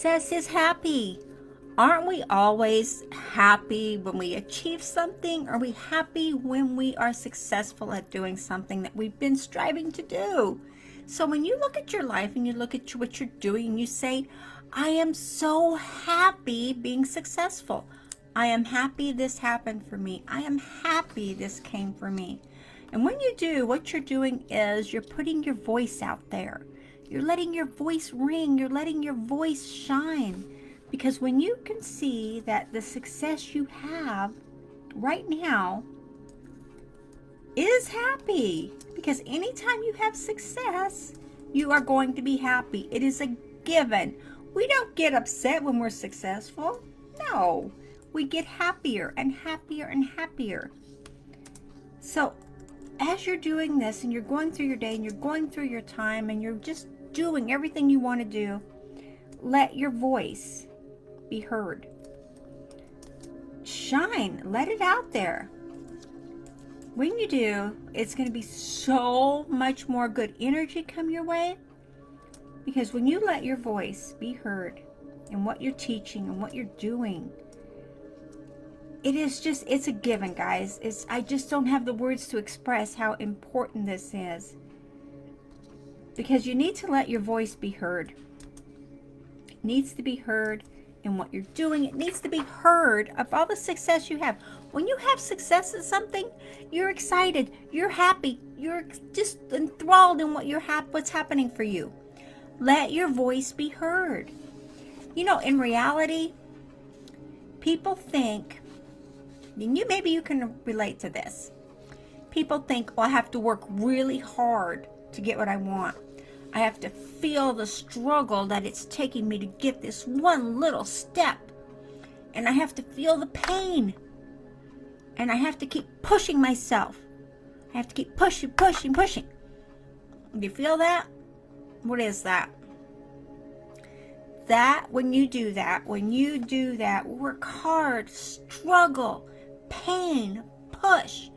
Success is happy. Aren't we always happy when we achieve something? Are we happy when we are successful at doing something that we've been striving to do? So when you look at your life and you look at what you're doing and you say, I am so happy being successful. I am happy this happened for me. I am happy this came for me. And when you do, what you're doing is you're putting your voice out there. You're letting your voice ring. You're letting your voice shine. Because when you can see that the success you have right now is happy, because anytime you have success, you are going to be happy. It is a given. We don't get upset when we're successful. No, we get happier and happier and happier. So as you're doing this and you're going through your day and you're going through your time and you're just doing everything you want to do, let your voice be heard. Shine, let it out there. When you do, it's going to be so much more good energy come your way, because when you let your voice be heard in what you're teaching and what you're doing, it's a given, guys. I just don't have the words to express how important this is, because you need to let your voice be heard. It needs to be heard in what you're doing. It needs to be heard of all the success you have. When you have success at something, you're excited, you're happy, you're just enthralled in what's happening for you. Let your voice be heard. You know, in reality, people think, and maybe you can relate to this. People think, well, I have to work really hard to get what I want. I have to feel the struggle that it's taking me to get this one little step. And I have to feel the pain. And I have to keep pushing myself. I have to keep pushing. Do you feel that? What is that? When you do that, work hard, struggle, pain, push,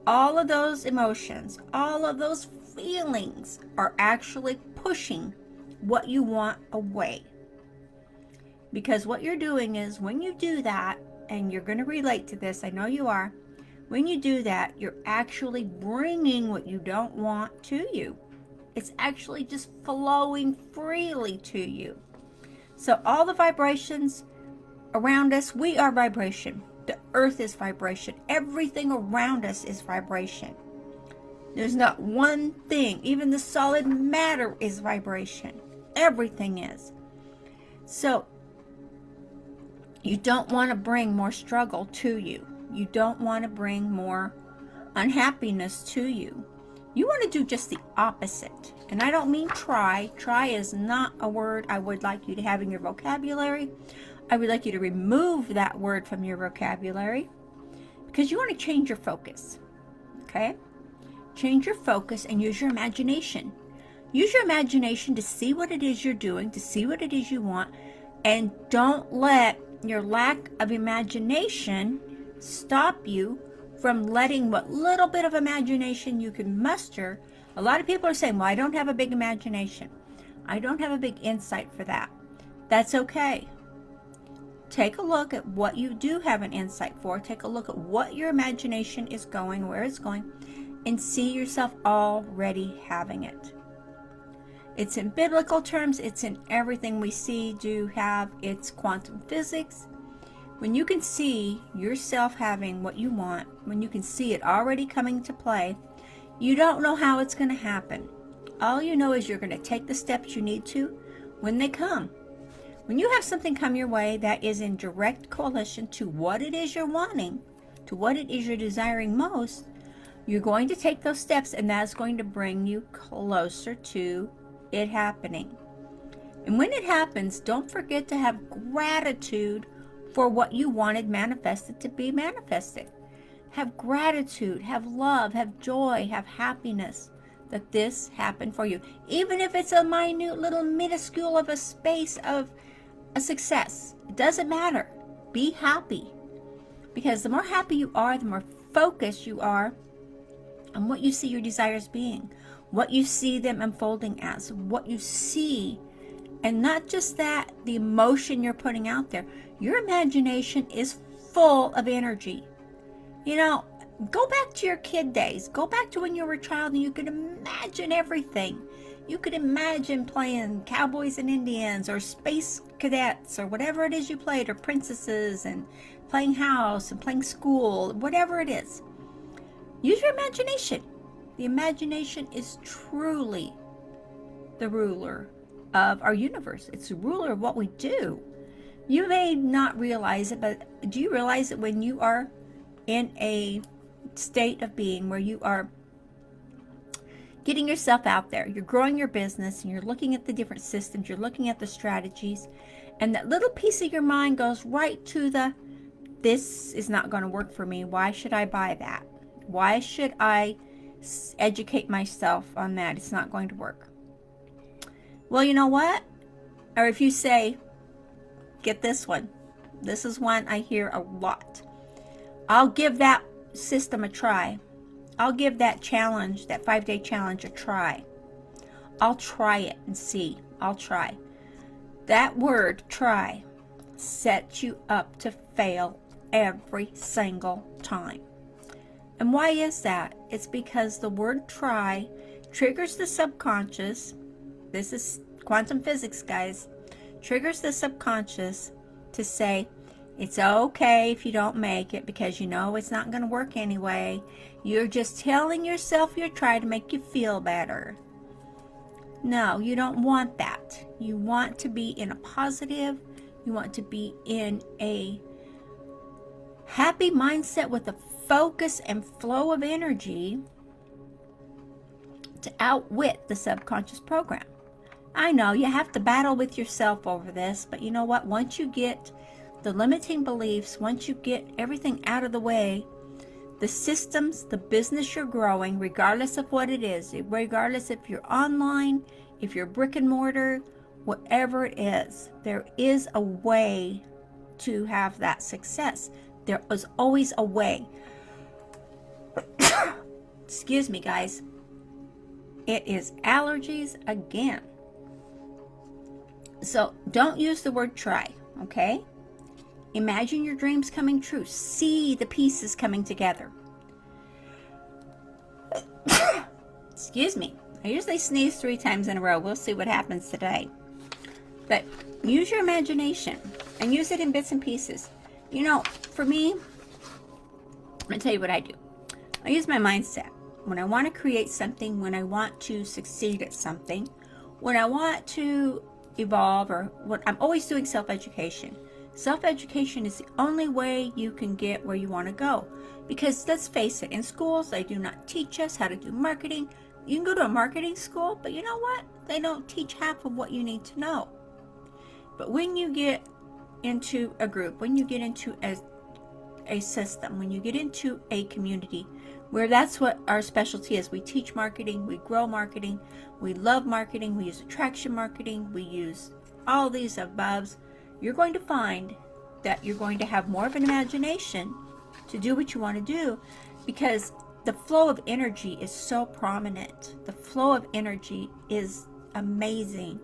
all of those emotions, all of those feelings are actually pushing what you want away. Because what you're doing is, when you do that, and you're going to relate to this, I know you are, when you do that, you're actually bringing what you don't want to you. It's actually just flowing freely to you. So all the vibrations around us, we are vibration. The earth is vibration. Everything around us is vibration. There's not one thing, even the solid matter is vibration. Everything is. So you don't want to bring more struggle to you. You don't want to bring more unhappiness to you. You want to do just the opposite. And I don't mean try. Try is not a word I would like you to have in your vocabulary. I would like you to remove that word from your vocabulary, because you want to change your focus. Okay? Change your focus and use your imagination. Use your imagination to see what it is you're doing, to see what it is you want, and don't let your lack of imagination stop you from letting what little bit of imagination you can muster. A lot of people are saying, well, I don't have a big imagination. I don't have a big insight for that. That's okay. Take a look at what you do have an insight for. Take a look at what your imagination is going, where it's going, and see yourself already having it. It's in biblical terms. It's in everything we see, do, have. It's quantum physics. When you can see yourself having what you want, when you can see it already coming to play, you don't know how it's going to happen. All you know is you're going to take the steps you need to when they come. When you have something come your way that is in direct coalition to what it is you're wanting, to what it is you're desiring most, you're going to take those steps, and that's going to bring you closer to it happening. And when it happens, don't forget to have gratitude for what you wanted manifested to be manifested. Have gratitude, have love, have joy, have happiness that this happened for you. Even if it's a minute little minuscule of a space of a success, it doesn't matter. Be happy. Because the more happy you are, the more focused you are on what you see your desires being, what you see them unfolding as, what you see And not just that, the emotion you're putting out there. Your imagination is full of energy. You know, go back to your kid days. Go back to when you were a child and you could imagine everything. You could imagine playing cowboys and Indians or space cadets or whatever it is you played, or princesses, and playing house and playing school, whatever it is. Use your imagination. The imagination is truly the ruler of our universe. It's the ruler of what we do. You may not realize it, but do you realize that when you are in a state of being where you are getting yourself out there, you're growing your business, and you're looking at the different systems, you're looking at the strategies, and that little piece of your mind goes right to the, this is not going to work for me. Why should I buy that? Why should I educate myself on that? It's not going to work. Well, you know what? Or if you say, get this one. This is one I hear a lot. I'll give that system a try. I'll give that challenge, that 5-day challenge, a try. I'll try it and see. I'll try. That word, try, sets you up to fail every single time. And why is that? It's because the word try triggers the subconscious. This is quantum physics, guys. Triggers the subconscious to say, it's okay if you don't make it because you know it's not going to work anyway. You're just telling yourself you're trying to make you feel better. No, you don't want that. You want to be in a positive, you want to be in a happy mindset with a focus and flow of energy to outwit the subconscious program. I know you have to battle with yourself over this, but you know what? Once you get the limiting beliefs, once you get everything out of the way, the systems, the business you're growing, regardless of what it is, regardless if you're online, if you're brick and mortar, whatever it is, there is a way to have that success. There is always a way. Excuse me, guys. It is allergies again. So don't use the word try, okay? Imagine your dreams coming true. See the pieces coming together. Excuse me. I usually sneeze 3 times in a row. We'll see what happens today. But use your imagination and use it in bits and pieces. You know, for me, I'm going to tell you what I do. I use my mindset. When I want to create something, when I want to succeed at something, when I want to evolve, or what I'm always doing self-education. Self-education is the only way you can get where you want to go. Because let's face it, in schools, they do not teach us how to do marketing. You can go to a marketing school, but you know what? They don't teach half of what you need to know. But when you get into a group, when you get into a system, when you get into a community, where that's what our specialty is. We teach marketing, we grow marketing, we love marketing, we use attraction marketing, we use all these aboves. You're going to find that you're going to have more of an imagination to do what you want to do, because the flow of energy is so prominent. The flow of energy is amazing.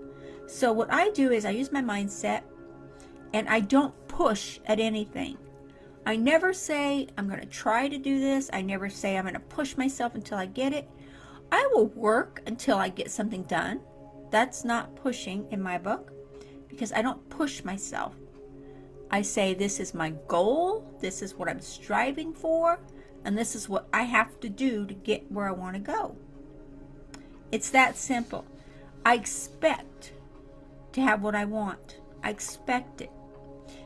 So what I do is I use my mindset, and I don't push at anything. I never say I'm going to try to do this. I never say I'm going to push myself until I get it. I will work until I get something done. That's not pushing in my book, because I don't push myself. I say this is my goal, this is what I'm striving for, and this is what I have to do to get where I want to go. It's that simple. I expect to have what I want. I expect it.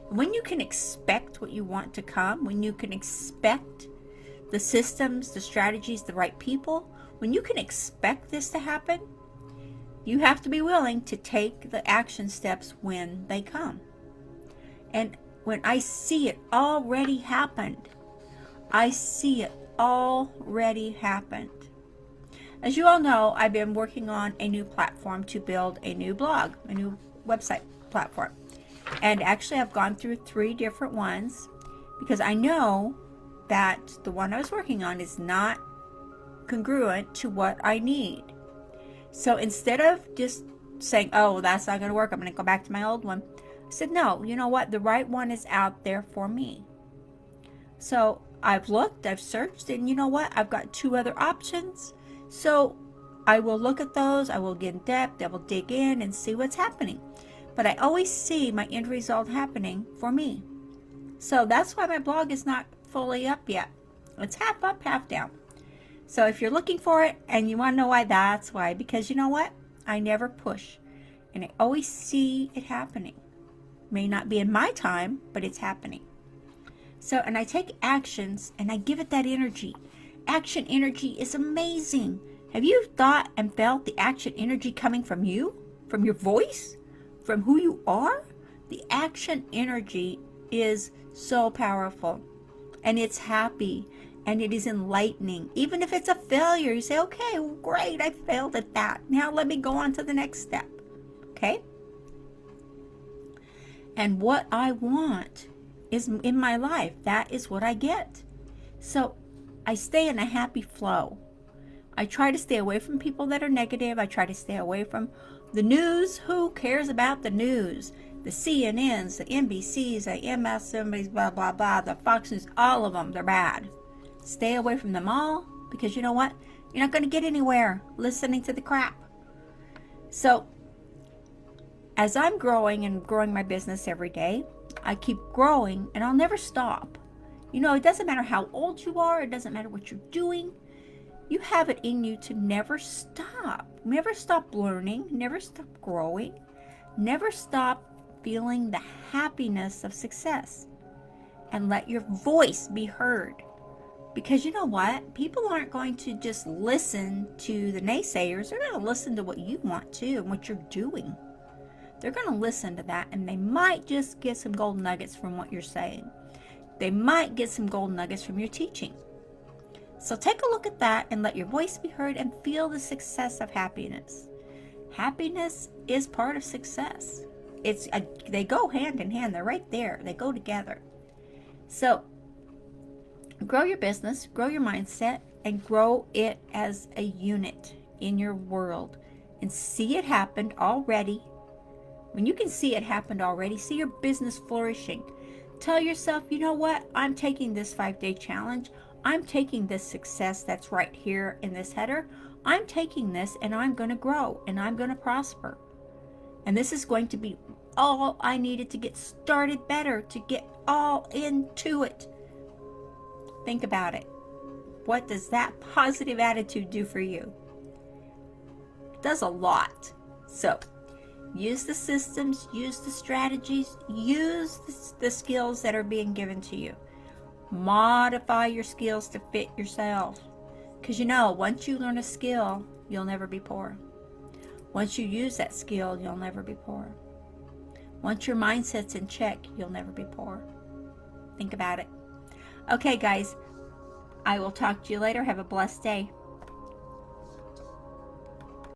When you can expect what you want to come, when you can expect the systems, the strategies, the right people, when you can expect this to happen, you have to be willing to take the action steps when they come. And when I see it already happened, I see it already happened. As you all know, I've been working on a new platform to build a new blog, a new website platform. And actually, I've gone through 3 different ones because I know that the one I was working on is not congruent to what I need. So instead of just saying, oh, that's not going to work, I'm going to go back to my old one. I said, no, you know what? The right one is out there for me. So I've looked, I've searched, and you know what? I've got 2 other options. So I will look at those, I will get in depth, I will dig in and see what's happening. But I always see my end result happening for me. So that's why my blog is not fully up yet. It's half up, half down. So if you're looking for it and you want to know why, that's why. Because you know what? I never push. And I always see it happening. May not be in my time, but it's happening. So, and I take actions and I give it that energy. Action energy is amazing. Have you thought and felt the action energy coming from you? From your voice? From who you are? The action energy is so powerful. And it's happy. And it is enlightening. Even if it's a failure, you say, okay, well, great, I failed at that. Now let me go on to the next step. Okay? And what I want is in my life. That is what I get. So I stay in a happy flow. I try to stay away from people that are negative. I try to stay away from the news. Who cares about the news? The CNNs, the NBCs, the MSNBCs, blah, blah, blah, the Fox News, all of them, they're bad. Stay away from them all, because you know what? You're not going to get anywhere listening to the crap. So as I'm growing and growing my business every day, I keep growing and I'll never stop. You know, it doesn't matter how old you are. It doesn't matter what you're doing. You have it in you to never stop. Never stop learning. Never stop growing. Never stop feeling the happiness of success. And let your voice be heard. Because you know what? People aren't going to just listen to the naysayers. They're going to listen to what you want to and what you're doing. They're going to listen to that, and they might just get some gold nuggets from what you're saying. They might get some gold nuggets from your teaching. So take a look at that and let your voice be heard and feel the success of happiness. Happiness is part of success. They go hand in hand. They're right there. They go together. So grow your business, grow your mindset, and grow it as a unit in your world. And see it happen already. When you can see it happened already, see your business flourishing. Tell yourself, you know what? I'm taking this 5-day challenge. I'm taking this success that's right here in this header. I'm taking this and I'm going to grow and I'm going to prosper. And this is going to be all I needed to get started better, to get all into it. Think about it. What does that positive attitude do for you? It does a lot. So, use the systems, use the strategies, use the skills that are being given to you. Modify your skills to fit yourself. Because you know, once you learn a skill, you'll never be poor. Once you use that skill, you'll never be poor. Once your mindset's in check, you'll never be poor. Think about it. Okay, guys, I will talk to you later. Have a blessed day.